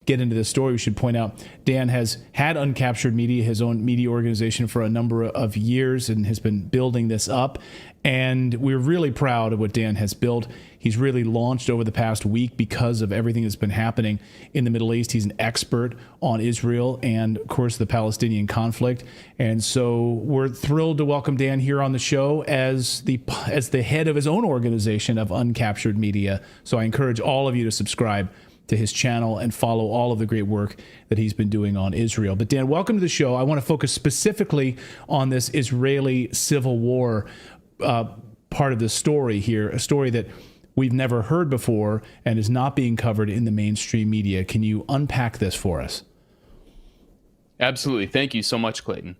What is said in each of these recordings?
get into this story, we should point out Dan has had Uncaptured Media, his own media organization, for a number of years and has been building this up. And we're really proud of what Dan has built. He's really launched over the past week because of everything that's been happening in the Middle East. He's an expert on Israel and, of course, the Palestinian conflict. And so we're thrilled to welcome Dan here on the show as the head of his own organization of Uncaptured Media. So I encourage all of you to subscribe to his channel and follow all of the great work that he's been doing on Israel. But Dan, welcome to the show. I want to focus specifically on this Israeli civil war part of the story here, a story that we've never heard before and is not being covered in the mainstream media. Can you unpack this for us? Absolutely. Thank you so much, Clayton.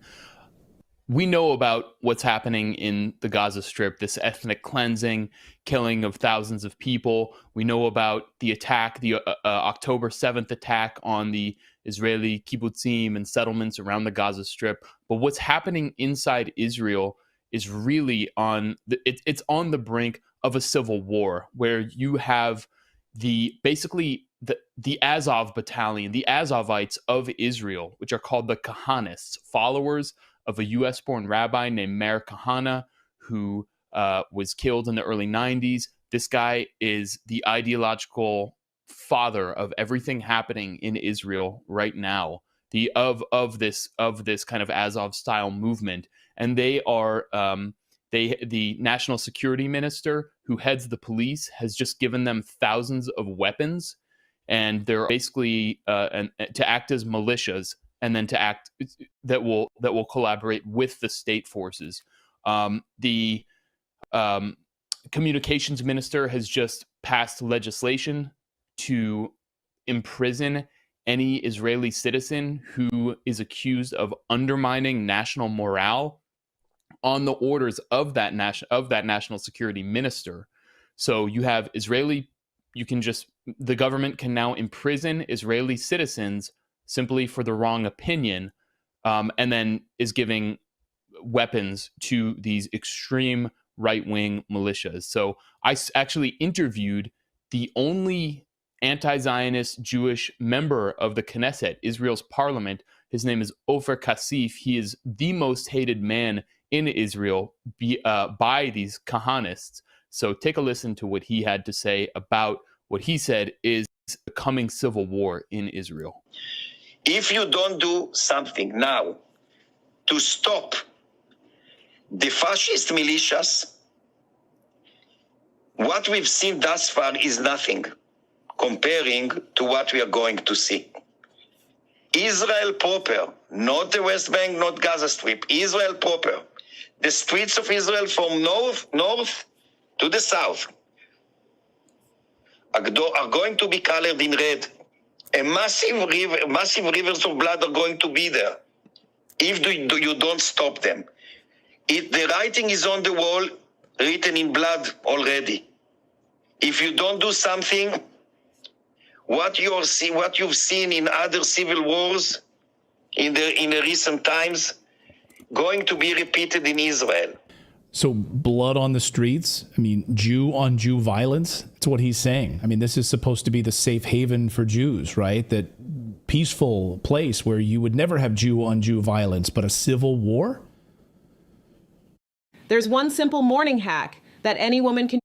We know about what's happening in the Gaza Strip, this ethnic cleansing, killing of thousands of people. We know about the attack, the October 7th attack on the Israeli kibbutzim and settlements around the Gaza Strip. But what's happening inside Israel is really it's on the brink of a civil war, where you have the Azov battalion, the Azovites of Israel, which are called the Kahanists, followers of a U.S.-born rabbi named Meir Kahana, who was killed in the early 90s. This guy is the ideological father of everything happening in Israel right now, of this kind of Azov-style movement. And they are the national security minister who heads the police has just given them thousands of weapons, and they're basically to act as militias, and then to act that will collaborate with the state forces. The communications minister has just passed legislation to imprison any Israeli citizen who is accused of undermining national morale on the orders of that national security minister. So you have the government can now imprison Israeli citizens simply for the wrong opinion, and then is giving weapons to these extreme right-wing militias. So I actually interviewed the only anti-Zionist Jewish member of the Knesset, Israel's parliament. His name is Ofer Kassif. He is the most hated man in Israel by these Kahanists. So take a listen to what he had to say about what he said is the coming civil war in Israel. If you don't do something now to stop the fascist militias, what we've seen thus far is nothing comparing to what we are going to see. Israel proper, not the West Bank, not Gaza Strip, Israel proper. The streets of Israel from north to the south are going to be colored in red. Massive rivers of blood are going to be there if you don't stop them. The writing is on the wall, written in blood already. If you don't do something, what you've seen in other civil wars in the recent times, going to be repeated in Israel. So blood on the streets, I mean, Jew on Jew violence, that's what he's saying. I mean, this is supposed to be the safe haven for Jews, right? That peaceful place where you would never have Jew on Jew violence, but a civil war? There's one simple morning hack that any woman can